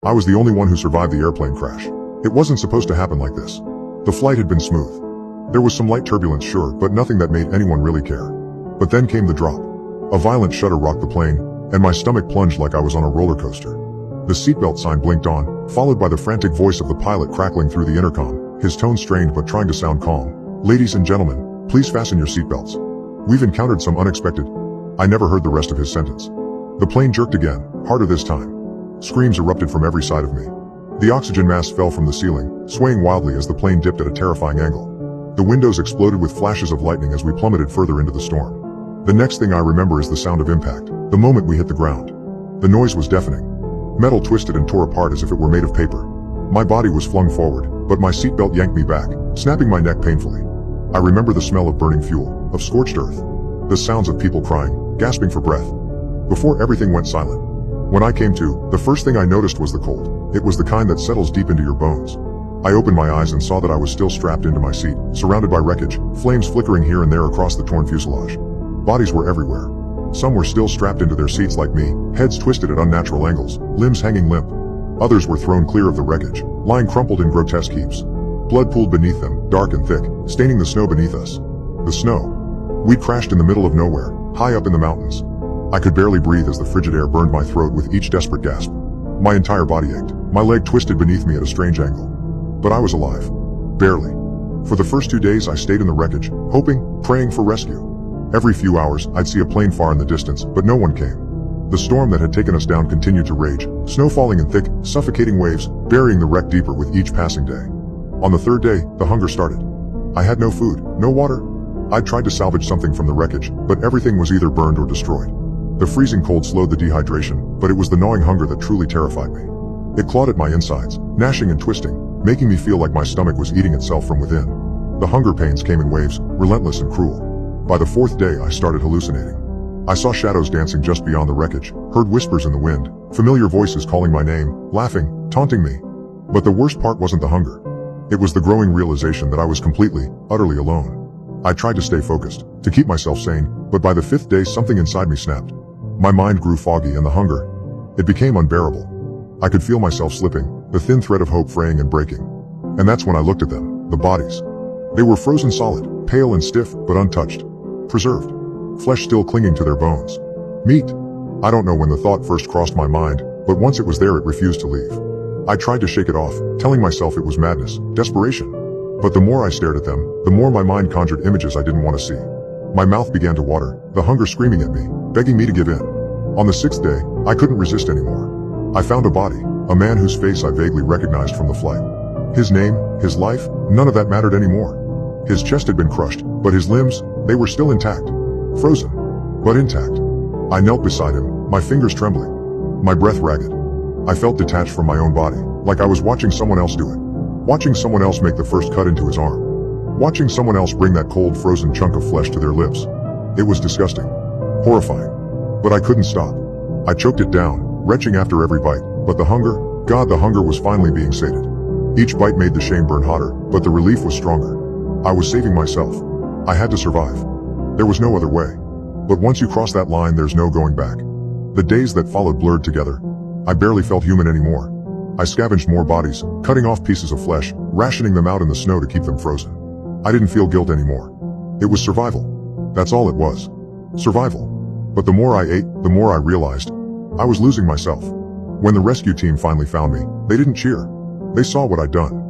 I was the only one who survived the airplane crash. It wasn't supposed to happen like this. The flight had been smooth. There was some light turbulence, sure, but nothing that made anyone really care. But then came the drop. A violent shudder rocked the plane, and my stomach plunged like I was on a roller coaster. The seatbelt sign blinked on, followed by the frantic voice of the pilot crackling through the intercom, his tone strained but trying to sound calm. "Ladies and gentlemen, please fasten your seatbelts. We've encountered some unexpected." I never heard the rest of his sentence. The plane jerked again, harder this time. Screams erupted from every side of me. The oxygen mask fell from the ceiling, swaying wildly as the plane dipped at a terrifying angle. The windows exploded with flashes of lightning as we plummeted further into the storm. The next thing I remember is the sound of impact, the moment we hit the ground. The noise was deafening. Metal twisted and tore apart as if it were made of paper. My body was flung forward, but my seatbelt yanked me back, snapping my neck painfully. I remember the smell of burning fuel, of scorched earth. The sounds of people crying, gasping for breath. Before everything went silent. When I came to, the first thing I noticed was the cold. It was the kind that settles deep into your bones. I opened my eyes and saw that I was still strapped into my seat, surrounded by wreckage, flames flickering here and there across the torn fuselage. Bodies were everywhere. Some were still strapped into their seats like me, heads twisted at unnatural angles, limbs hanging limp. Others were thrown clear of the wreckage, lying crumpled in grotesque heaps. Blood pooled beneath them, dark and thick, staining the snow beneath us. The snow. We crashed in the middle of nowhere, high up in the mountains. I could barely breathe as the frigid air burned my throat with each desperate gasp. My entire body ached, my leg twisted beneath me at a strange angle. But I was alive. Barely. For the first 2 days I stayed in the wreckage, hoping, praying for rescue. Every few hours, I'd see a plane far in the distance, but no one came. The storm that had taken us down continued to rage, snow falling in thick, suffocating waves, burying the wreck deeper with each passing day. On the third day, the hunger started. I had no food, no water. I'd tried to salvage something from the wreckage, but everything was either burned or destroyed. The freezing cold slowed the dehydration, but it was the gnawing hunger that truly terrified me. It clawed at my insides, gnashing and twisting, making me feel like my stomach was eating itself from within. The hunger pains came in waves, relentless and cruel. By the fourth day I started hallucinating. I saw shadows dancing just beyond the wreckage, heard whispers in the wind, familiar voices calling my name, laughing, taunting me. But the worst part wasn't the hunger. It was the growing realization that I was completely, utterly alone. I tried to stay focused, to keep myself sane, but by the fifth day something inside me snapped. My mind grew foggy and the hunger, it became unbearable. I could feel myself slipping, the thin thread of hope fraying and breaking. And that's when I looked at them, the bodies. They were frozen solid, pale and stiff, but untouched. Preserved. Flesh still clinging to their bones. Meat. I don't know when the thought first crossed my mind, but once it was there it refused to leave. I tried to shake it off, telling myself it was madness, desperation. But the more I stared at them, the more my mind conjured images I didn't want to see. My mouth began to water, the hunger screaming at me, begging me to give in. On the sixth day, I couldn't resist anymore. I found a body, a man whose face I vaguely recognized from the flight. His name, his life, none of that mattered anymore. His chest had been crushed, but his limbs, they were still intact. Frozen, but intact. I knelt beside him, my fingers trembling, my breath ragged. I felt detached from my own body, like I was watching someone else do it. Watching someone else make the first cut into his arm. Watching someone else bring that cold, frozen chunk of flesh to their lips. It was disgusting. Horrifying. But I couldn't stop. I choked it down, retching after every bite, but the hunger, God, the hunger was finally being sated. Each bite made the shame burn hotter, but the relief was stronger. I was saving myself. I had to survive. There was no other way. But once you cross that line, there's no going back. The days that followed blurred together. I barely felt human anymore. I scavenged more bodies, cutting off pieces of flesh, rationing them out in the snow to keep them frozen. I didn't feel guilt anymore. It was survival. That's all it was. Survival. But the more I ate, the more I realized I was losing myself. When the rescue team finally found me, they didn't cheer. They saw what I'd done.